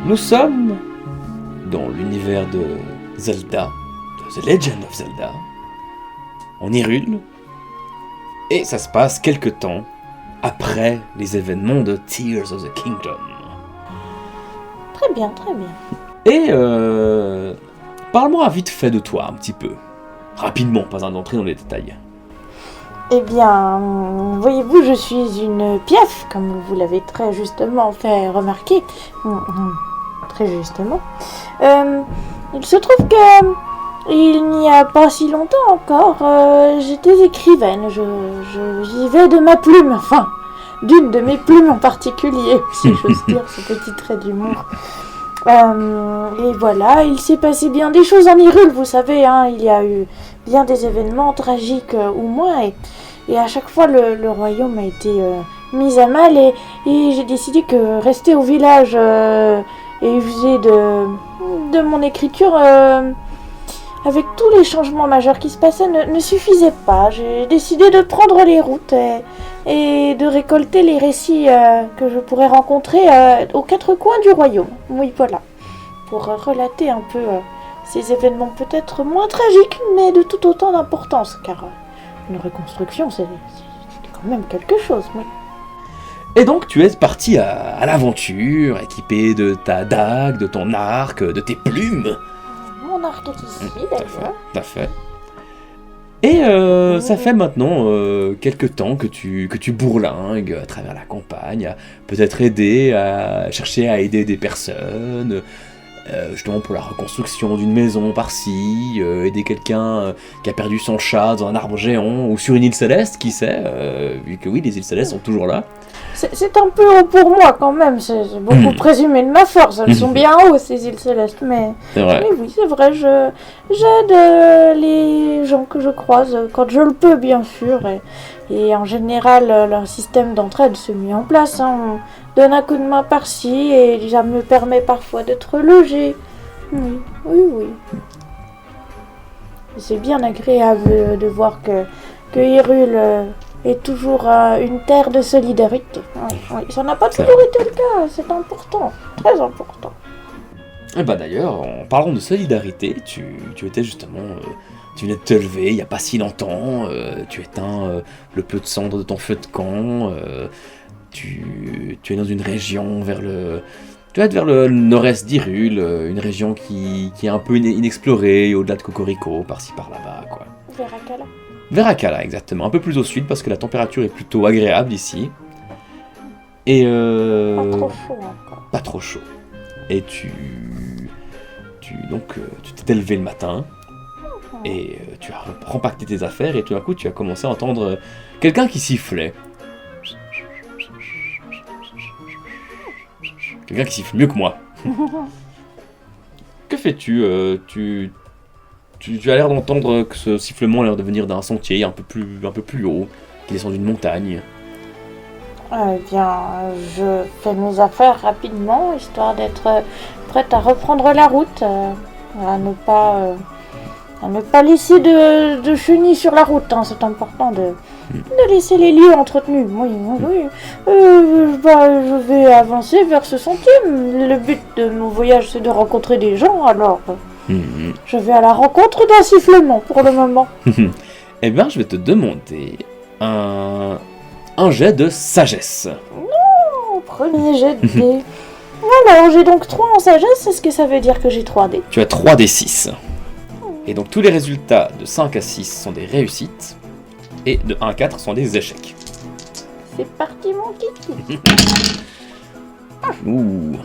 Nous sommes dans l'univers de Zelda, de The Legend of Zelda, en Hyrule, et ça se passe quelque temps après les événements de Tears of the Kingdom. Très bien, très bien. Et parle-moi vite fait de toi un petit peu, rapidement, pas d'entrer dans les détails. Eh bien, voyez-vous, je suis une piaf, comme vous l'avez très justement fait remarquer. Très justement. Il se trouve que il n'y a pas si longtemps encore, j'étais écrivaine. Je vivais de ma plume, enfin, d'une de mes plumes en particulier, si j'ose dire, ce petit trait d'humour. Et voilà, il s'est passé bien des choses en Hyrule, vous savez, hein, il y a eu bien des événements tragiques ou moins, et à chaque fois le royaume a été mis à mal, et j'ai décidé que rester au village et user de mon écriture avec tous les changements majeurs qui se passaient ne suffisait pas. J'ai décidé de prendre les routes et de récolter les récits que je pourrais rencontrer aux quatre coins du royaume. Oui, voilà. Pour relater un peu ces événements peut-être moins tragiques, mais de tout autant d'importance, car une reconstruction, c'est quand même quelque chose, oui. Et donc tu es parti à l'aventure, équipé de ta dague, de ton arc, de tes plumes. Mon arc est ici, d'ailleurs. Tout à fait. Et ça fait maintenant quelques temps que tu bourlingues à travers la campagne, à peut-être chercher à aider des personnes, justement pour la reconstruction d'une maison par-ci, aider quelqu'un qui a perdu son chat dans un arbre géant ou sur une île céleste, qui sait, vu que oui, les îles célestes sont toujours là. C'est un peu haut pour moi quand même, c'est beaucoup présumé de ma force, elles sont bien hauts ces îles célestes, mais oui, c'est vrai, j'aide les gens que je croise quand je le peux, bien sûr, et en général leur système d'entraide se met en place, hein. On donne un coup de main par-ci et ça me permet parfois d'être logé. Oui. C'est bien agréable de voir que Hyrule est toujours une terre de solidarité. Oui. Ça n'a pas toujours été le cas, c'est important, très important. Et bah d'ailleurs, en parlant de solidarité, tu étais justement... tu venais de te lever il n'y a pas si longtemps, tu éteins le peu de cendres de ton feu de camp, tu es dans une région vers le... Tu vas être vers le nord-est d'Hyrule, une région qui est un peu inexplorée, au-delà de Cocorico, par-ci par-là-bas, quoi. Veracala, exactement. Un peu plus au sud, parce que la température est plutôt agréable ici. Et Pas trop chaud encore. Pas trop chaud. Et tu t'es levé le matin, et tu as rempaqueté tes affaires, et tout d'un coup, tu as commencé à entendre quelqu'un qui sifflait. Quelqu'un qui siffle mieux que moi. Que fais-tu tu as l'air d'entendre que ce sifflement a l'air de venir d'un sentier un peu plus haut, qui descend d'une montagne. Eh bien, je fais mes affaires rapidement, histoire d'être prête à reprendre la route, à ne pas laisser de chenilles sur la route, hein. C'est important de laisser les lieux entretenus. Oui. Je vais avancer vers ce sentier. Le but de mon voyage, c'est de rencontrer des gens, alors je vais à la rencontre d'un sifflement pour le moment. Eh bien, je vais te demander un jet de sagesse. Non, premier jet de dés. Alors, j'ai donc 3 en sagesse, est-ce que ça veut dire que j'ai 3 dés? Tu as 3 des 6. Et donc tous les résultats de 5 à 6 sont des réussites, et de 1 à 4 sont des échecs. C'est parti mon kiki. Ouh.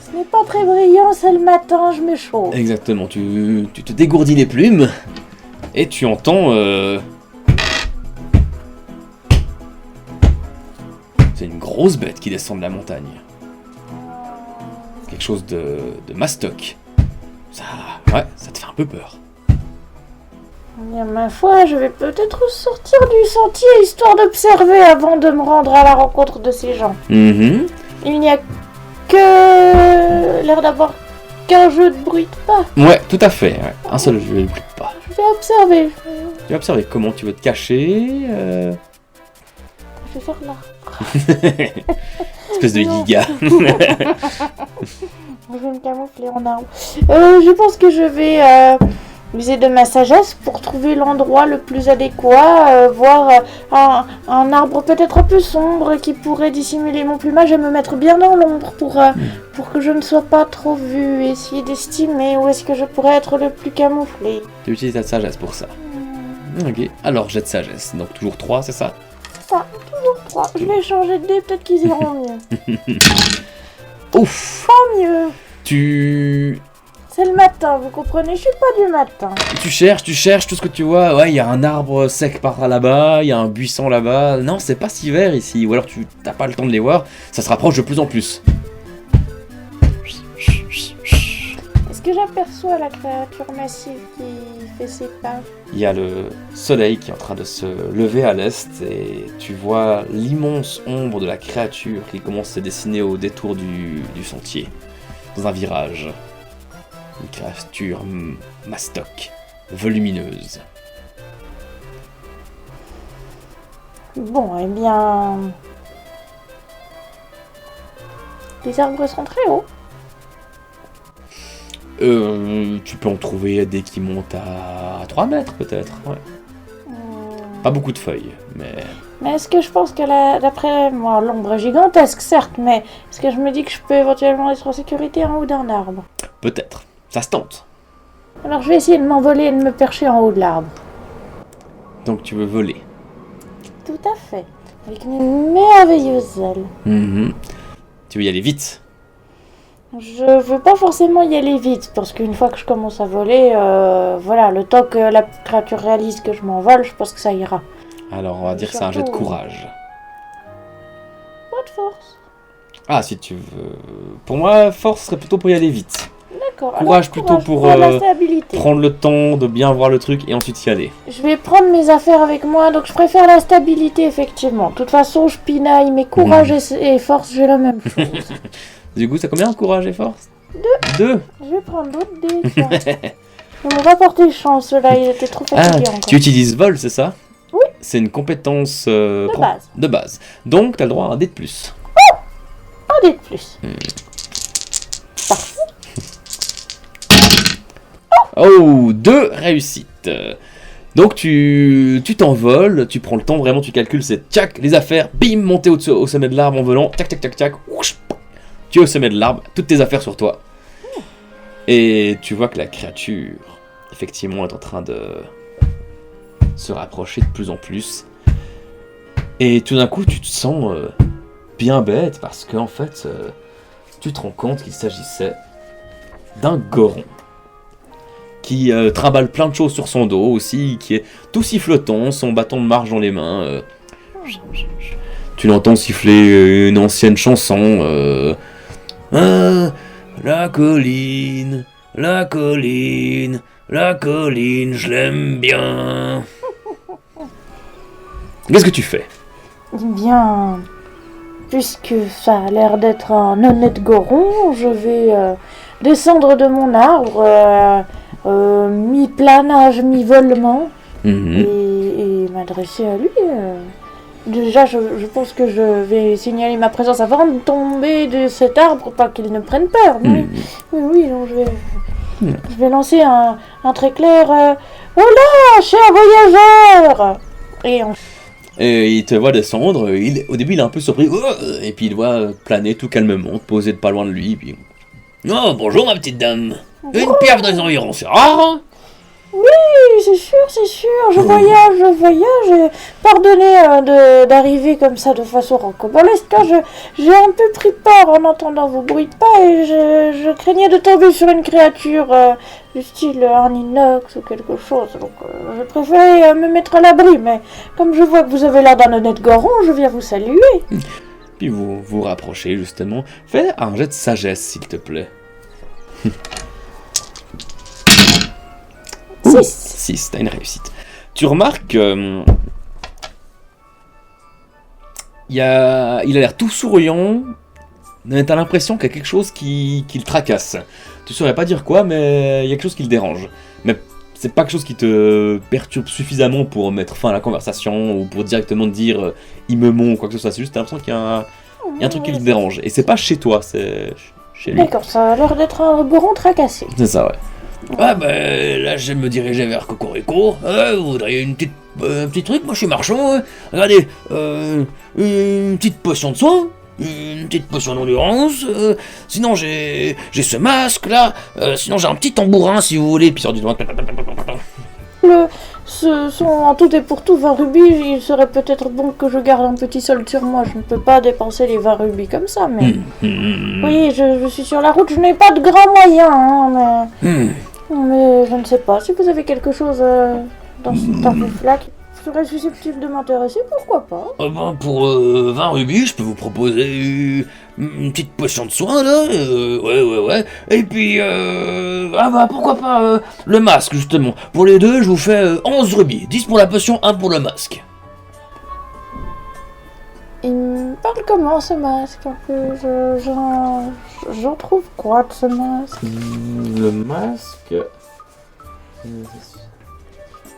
Ce n'est pas très brillant, c'est le matin, je me chauffe. Exactement, tu te dégourdis les plumes, et tu entends... C'est une grosse bête qui descend de la montagne. Quelque chose de mastoc. Ça te fait un peu peur. Bien, ma foi, je vais peut-être sortir du sentier histoire d'observer avant de me rendre à la rencontre de ces gens. Il n'y a que l'air d'avoir qu'un jeu de bruit de pas. Ouais, tout à fait. Ouais. Un seul jeu de bruit de pas. Je vais observer. Tu vas observer comment tu veux te cacher. Je vais faire là. Espèce de giga. Je vais me camoufler en arbre. Je pense que je vais user de ma sagesse pour trouver l'endroit le plus adéquat, voir un arbre peut-être un peu sombre qui pourrait dissimuler mon plumage et me mettre bien dans l'ombre pour que je ne sois pas trop vue. Essayer d'estimer où est-ce que je pourrais être le plus camouflé. Tu utilises ta sagesse pour ça. Ok, alors jet de sagesse. Donc toujours 3, c'est ça? Ça, toujours 3. Je vais changer de dé, peut-être qu'ils iront mieux. Ouf! Pas mieux. C'est le matin, vous comprenez, je suis pas du matin. Tu cherches tout ce que tu vois. Ouais, il y a un arbre sec par là-bas, il y a un buisson là-bas. Non, c'est pas si vert ici. Ou alors tu t'as pas le temps de les voir. Ça se rapproche de plus en plus. Est-ce que j'aperçois la créature massive qui fait ses pas? Il y a le soleil qui est en train de se lever à l'est et tu vois l'immense ombre de la créature qui commence à se dessiner au détour du sentier, dans un virage. Une créature mastoc, volumineuse. Bon, eh bien... Les arbres sont très hauts. Tu peux en trouver des qui montent à 3 mètres peut-être, ouais. Pas beaucoup de feuilles, mais... Mais est-ce que je pense que d'après moi, l'ombre est gigantesque, certes, mais est-ce que je me dis que je peux éventuellement être en sécurité en haut d'un arbre? Peut-être, ça se tente. Alors je vais essayer de m'envoler et de me percher en haut de l'arbre. Donc tu veux voler. Tout à fait, avec mes merveilleuses ailes. Tu veux y aller vite? Je veux pas forcément y aller vite, parce qu'une fois que je commence à voler, voilà, le temps que la créature réalise que je m'envole, je pense que ça ira. Alors on va dire que c'est un jet de courage. Pas de force. Ah, si tu veux... Pour moi, force serait plutôt pour y aller vite. D'accord. Courage alors, plutôt pour la stabilité. prendre le temps de bien voir le truc et ensuite y aller. Je vais prendre mes affaires avec moi, donc je préfère la stabilité, effectivement. De toute façon, je pinaille, mais courage et force, j'ai la même chose. Du coup, ça combien courage et force? 2. Je vais prendre d'autres dés, tiens. On va pas porter chance, là, il était trop fatigué encore. Tu utilises vol, c'est ça? Oui. C'est une compétence de base. Donc, t'as le droit à un dé de plus. Un dé de plus. Parfait. Oh, 2 réussites. Donc tu t'envoles, tu prends le temps, vraiment tu calcules, c'est tchac, les affaires, bim, monter au sommet de l'arbre en volant, tchac, tchac, tchac, tchac, whoosh, tu es au sommet de l'arbre, toutes tes affaires sur toi. Et tu vois que la créature, effectivement, est en train de se rapprocher de plus en plus. Et tout d'un coup, tu te sens bien bête parce qu'en fait, tu te rends compte qu'il s'agissait d'un goron qui trimballe plein de choses sur son dos aussi, qui est tout sifflotant, son bâton de marche dans les mains. Tu l'entends siffler une ancienne chanson. La colline, la colline, la colline, je l'aime bien. Qu'est-ce que tu fais? Eh bien, puisque ça a l'air d'être un honnête goron, je vais descendre de mon arbre, mi-planage, mi-volement, et m'adresser à lui. Déjà, je pense que je vais signaler ma présence avant de tomber de cet arbre, pas qu'il ne prenne peur. Mais oui, donc je vais lancer un très clair oh là, cher voyageur! Et il te voit descendre, au début il est un peu surpris, et puis il voit planer tout calmement, te poser pas loin de lui, puis... Oh, bonjour ma petite dame. Une pierre dans les environs, c'est rare, hein? Oui, c'est sûr, je voyage, et pardonnez d'arriver comme ça de façon rocambolesque, car j'ai un peu pris peur en entendant vos bruits de pas, et je craignais de tomber sur une créature du style un inox ou quelque chose, donc je préférais me mettre à l'abri, mais comme je vois que vous avez l'air d'un honnête goron, je viens vous saluer. Puis vous vous rapprochez justement, fais un jet de sagesse s'il te plaît. 6, t'as une réussite. Tu remarques il a l'air tout souriant, mais t'as l'impression qu'il y a quelque chose qui le tracasse. Tu saurais pas dire quoi, mais il y a quelque chose qui le dérange. Mais c'est pas quelque chose qui te perturbe suffisamment pour mettre fin à la conversation ou pour directement te dire il me ment ou quoi que ce soit. C'est juste t'as l'impression qu'il y a un truc qui le dérange. Et c'est pas chez toi, c'est chez lui. D'accord, ça a l'air d'être un bourron tracassé. C'est ça, ouais. Ah ben là je vais me diriger vers Cocorico. Vous voudriez un petit truc? Moi je suis marchand. Regardez, une petite potion de soin, une petite potion d'endurance. Sinon j'ai ce masque là. Sinon j'ai un petit tambourin si vous voulez. Puis sort du doigt. En tout et pour tout, 20 rubis, il serait peut-être bon que je garde un petit solde sur moi. Je ne peux pas dépenser les 20 rubis comme ça, mais... Oui, je suis sur la route, je n'ai pas de grands moyens, hein, mais je ne sais pas. Si vous avez quelque chose dans ce tarif-là qui serait susceptible de m'intéresser, pourquoi pas? Pour 20 rubis, je peux vous proposer une petite potion de soin là. Ouais. Et puis, pourquoi pas le masque justement. Pour les deux, je vous fais 11 rubis. 10 pour la potion, 1 pour le masque. Il me parle comment ce masque un peu? J'en trouve quoi de ce masque? Le masque.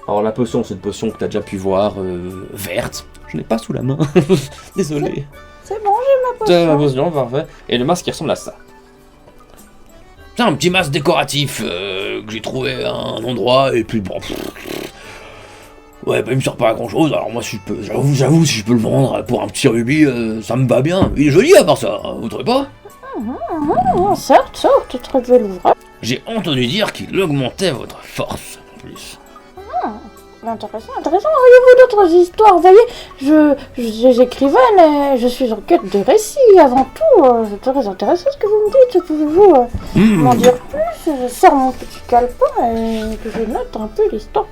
Alors la potion, c'est une potion que t'as déjà pu voir, verte. Je n'ai pas sous la main. Désolé. C'est bon, j'ai ma potion. C'est ma potion, parfait. Et le masque qui ressemble à ça. C'est un petit masque décoratif que j'ai trouvé à un endroit et puis bon. Ouais, bah, il me sert pas à grand chose. Alors moi, si je peux, j'avoue, si je peux le vendre pour un petit rubis, ça me va bien. Il est joli à part ça, hein, vous trouvez pas? Certes, très bel ouvrage. J'ai entendu dire qu'il augmentait votre force en plus. Intéressant. Voyez-vous d'autres histoires? Voyez, j'écrivaine et je suis en quête de récits avant tout. C'est très intéressant ce que vous me dites. Pouvez-vous m'en dire plus? Je sors mon petit calepin et que je note un peu l'histoire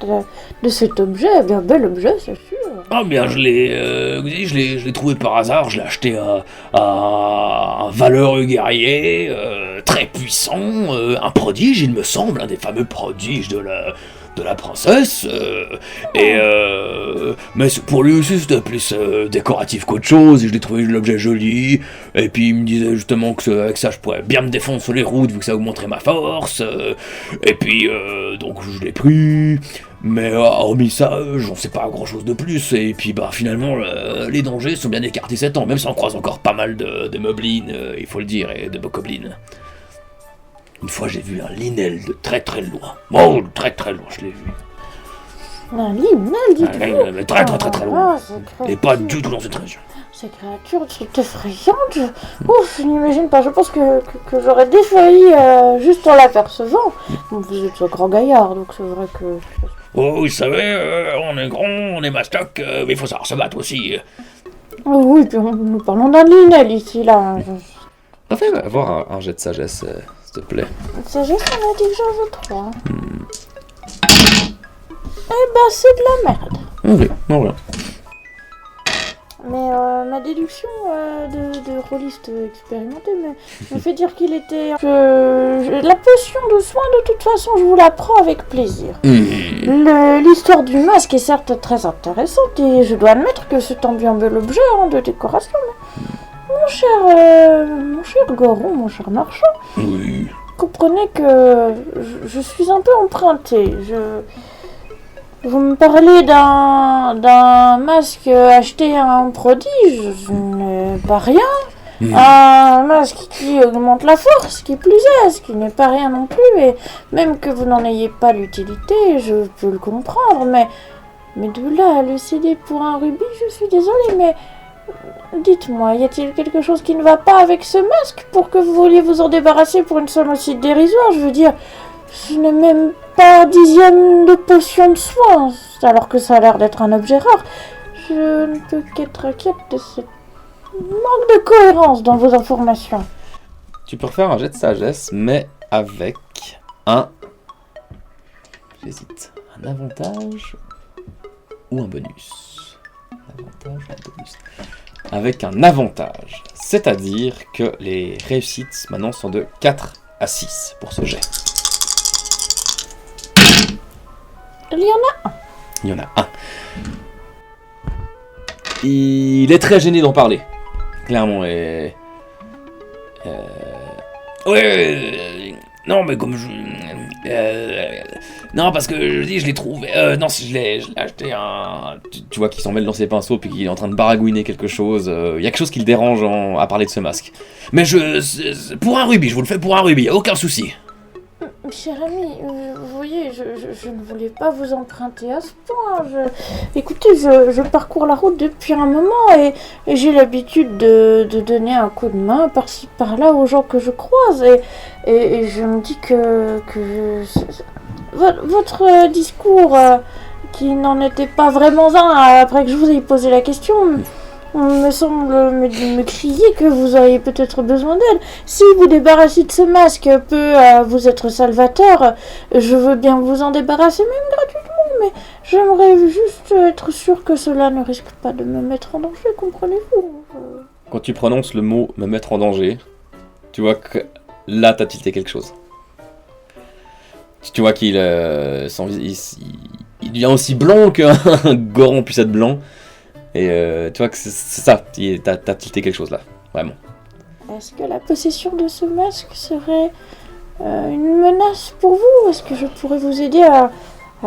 de cet objet. Bien bel objet, c'est sûr. Ah bien, je l'ai trouvé par hasard. Je l'ai acheté à un valeureux guerrier très puissant, un prodige, il me semble, un des fameux prodiges de la princesse, mais pour lui aussi c'était plus décoratif qu'autre chose, et je l'ai trouvé l'objet joli, et puis il me disait justement que avec ça je pourrais bien me défendre sur les routes vu que ça augmenterait ma force, et puis donc je l'ai pris, mais hormis ça, j'en sais pas grand chose de plus, et puis bah finalement les dangers sont bien écartés ces temps, même si on croise encore pas mal de moblines, il faut le dire, et de bokoblines. Une fois, j'ai vu un linel de très très loin. Oh, très très loin, je l'ai vu. Un linel, dites-vous? Mais très loin. Et pas du tout dans cette région. Ces créatures sont effrayantes. Ouf, je n'imagine pas. Je pense que j'aurais défailli juste en l'apercevant. Bon, vous êtes un grand gaillard, donc c'est vrai que... Oh, vous savez, on est grand, on est mastoc, mais il faut savoir se battre aussi. Oh, oui, puis nous parlons d'un linel ici, là. Fais avoir un jet de sagesse, s'il te plaît. Sagesse, on a dit que j'avais 3. Eh ben, c'est de la merde. Ok, voilà. Mais ma déduction de rôliste expérimenté me fait dire qu'il était... La potion de soin, de toute façon, je vous la prends avec plaisir. L'histoire du masque est certes très intéressante, et je dois admettre que c'est un bien bel objet de décoration, mais... Mon cher Goron, mon cher marchand, Oui. comprenez que je suis un peu emprunté. Vous me parlez d'un masque acheté à un prodige, ce n'est pas rien. Un masque qui augmente la force, qui plus est, ce qui n'est pas rien non plus. Et même que vous n'en ayez pas l'utilité, je peux le comprendre. Mais de là à le céder pour un rubis, je suis désolée, mais... Dites-moi, y a-t-il quelque chose qui ne va pas avec ce masque pour que vous vouliez vous en débarrasser pour une somme aussi dérisoire? Je veux dire, ce n'est même pas un dixième de potion de soin, alors que ça a l'air d'être un objet rare. Je ne peux qu'être inquiète de ce manque de cohérence dans vos informations. Tu peux refaire un jet de sagesse, mais avec un... J'hésite. Un avantage ou un bonus? Avantage ou un bonus? Avec un avantage. C'est-à-dire que les réussites maintenant sont de 4 à 6 pour ce jet. Il y en a un. Il y en a un. Il est très gêné d'en parler. Clairement. Et... ouais. Non, mais comme je... Non, parce que je dis, je l'ai trouvé. Non, si je l'ai acheté un. Tu vois qu'il s'en mêle dans ses pinceaux, puis qu'il est en train de baragouiner quelque chose. Il y a quelque chose qui le dérange à parler de ce masque. Mais pour un rubis, je vous le fais pour un rubis, aucun souci. Cher ami, vous voyez, je ne voulais pas vous emprunter à ce point. Écoutez, je parcours la route depuis un moment et j'ai l'habitude de donner un coup de main par-ci par-là aux gens que je croise. Et je me dis que votre discours, qui n'en était pas vraiment un après que je vous ai posé la question, me semble me crier que vous auriez peut-être besoin d'aide. Si vous débarrassez de ce masque peut vous être salvateur, je veux bien vous en débarrasser même gratuitement, mais j'aimerais juste être sûr que cela ne risque pas de me mettre en danger, comprenez-vous? Quand tu prononces le mot me mettre en danger, tu vois que là t'as tilté quelque chose. Tu vois qu'il il devient aussi blanc qu'un goron puisse être blanc. Et tu vois que c'est ça, t'as tilté quelque chose là, vraiment. Est-ce que la possession de ce masque serait une menace pour vous? Est-ce que je pourrais vous aider à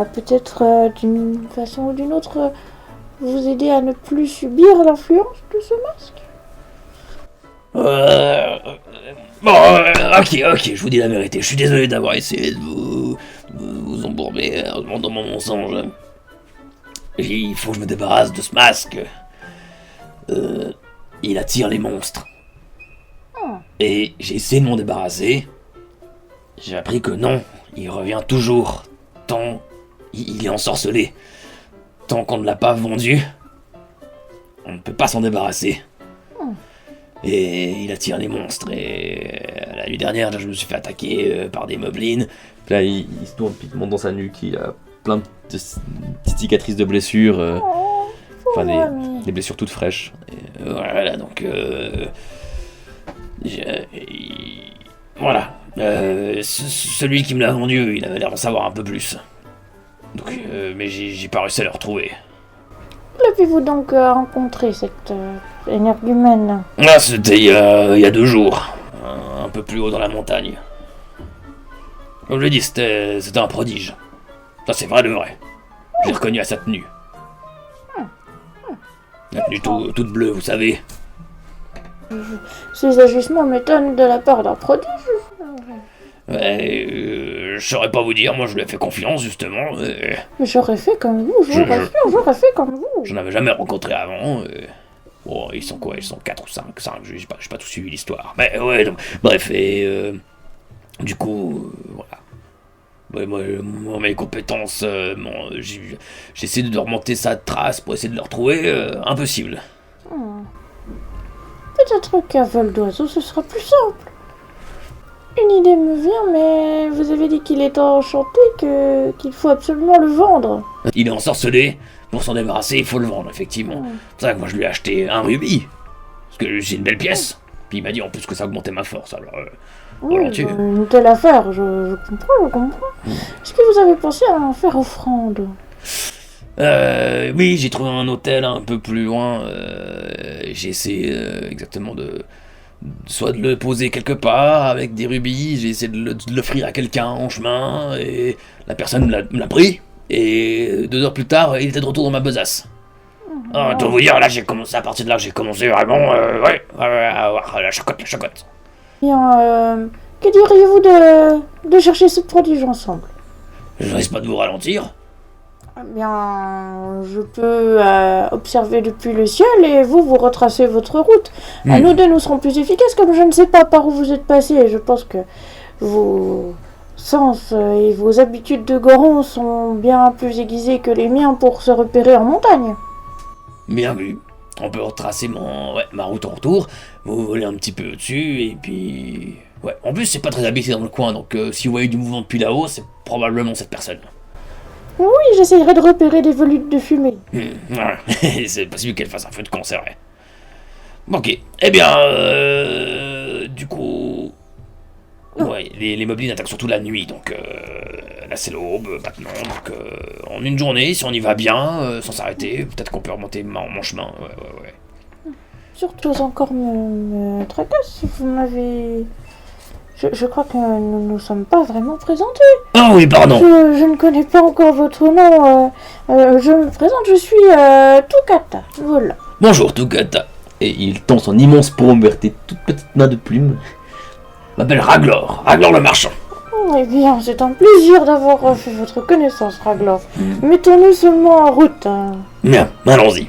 peut-être d'une façon ou d'une autre vous aider à ne plus subir l'influence de ce masque? Ok, je vous dis la vérité, je suis désolé d'avoir essayé de vous embourber dans mon mensonge. Il faut que je me débarrasse de ce masque. Il attire les monstres. Et j'ai essayé de m'en débarrasser. J'ai appris que non, il revient toujours. Tant il est ensorcelé. Tant qu'on ne l'a pas vendu, on ne peut pas s'en débarrasser. Et il attire les monstres. Et la nuit dernière, je me suis fait attaquer par des moblins. Puis là, il se tourne, puis il monte dans sa nuque. Il a plein de petites cicatrices de blessures. Enfin, des blessures toutes fraîches. Et, voilà, donc... voilà. Celui qui me l'a vendu, il avait l'air d'en savoir un peu plus. Donc, mais j'ai pas réussi à le retrouver. L'avez-vous donc rencontré, cette énergumène? Ah, c'était il y a 2 jours. Un peu plus haut dans la montagne. Comme je l'ai dit, c'était un prodige. Ça, c'est vrai de vrai. Je l'ai reconnu à sa tenue. La tenue toute bleue, vous savez. Ces agissements m'étonnent de la part d'un prodige. Je saurais pas vous dire, moi je lui ai fait confiance justement. Mais j'aurais fait comme vous, j'aurais fait comme vous. Je n'avais jamais rencontré avant. Bon, ils sont quoi? Ils sont 4 ou 5, j'ai pas tout suivi l'histoire. Mais ouais, donc, bref, et du coup, voilà. Ouais, moi, mes compétences, j'ai essayé de remonter sa trace pour essayer de le retrouver, impossible. Peut-être qu'à vol d'oiseau, ce sera plus simple. Une idée me vient, mais vous avez dit qu'il est enchanté, qu'il faut absolument le vendre. Il est ensorcelé, pour s'en débarrasser, il faut le vendre, effectivement. C'est pour ça que moi je lui ai acheté un rubis, parce que c'est une belle pièce. Puis il m'a dit en plus que ça augmentait ma force, alors volontiers. Une telle affaire, je comprends. Est-ce que vous avez pensé à en faire offrande? Oui, j'ai trouvé un hôtel un peu plus loin. J'ai essayé exactement soit de le poser quelque part avec des rubis, j'ai essayé de l'offrir à quelqu'un en chemin, et la personne me l'a pris, et 2 heures plus tard, il était de retour dans ma besace. Pour vous dire, là, à partir de là, j'ai commencé vraiment, la chocotte. Bien, que diriez-vous de chercher ce prodige ensemble? Je risque pas de vous ralentir. Eh bien, je peux observer depuis le ciel et vous retracez votre route. Nous deux, nous serons plus efficaces, comme je ne sais pas par où vous êtes passé. Et je pense que vos sens et vos habitudes de goron sont bien plus aiguisés que les miens pour se repérer en montagne. Bien vu. On peut retracer ma route en retour, vous volez un petit peu au-dessus, et puis... Ouais, en plus, c'est pas très habité dans le coin, donc si vous voyez du mouvement depuis là-haut, c'est probablement cette personne. Oui, j'essayerai de repérer des volutes de fumée. C'est possible qu'elle fasse un feu de camp, c'est vrai. Ok, eh bien, du coup... Ouais, les moblins attaquent surtout la nuit, donc là c'est l'aube maintenant, donc en une journée, si on y va bien, sans s'arrêter, peut-être qu'on peut remonter mon chemin, ouais. Surtout encore me tracasse, vous m'avez Je crois que nous ne nous sommes pas vraiment présentés. Ah oui, pardon. Je ne connais pas encore votre nom. Je me présente, je suis Toukata. Voilà. Bonjour, Toukata. Et il tend son immense paume vers tes toutes petites mains de plumes. Je m'appelle Raglor le marchand. Eh bien, c'est un plaisir d'avoir fait votre connaissance, Raglor. Mettons-nous seulement en route. Bien, allons-y.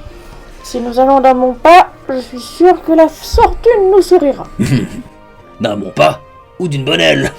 Si nous allons d'un bon pas, je suis sûr que la fortune nous sourira. D'un bon pas ou d'une bonne aile.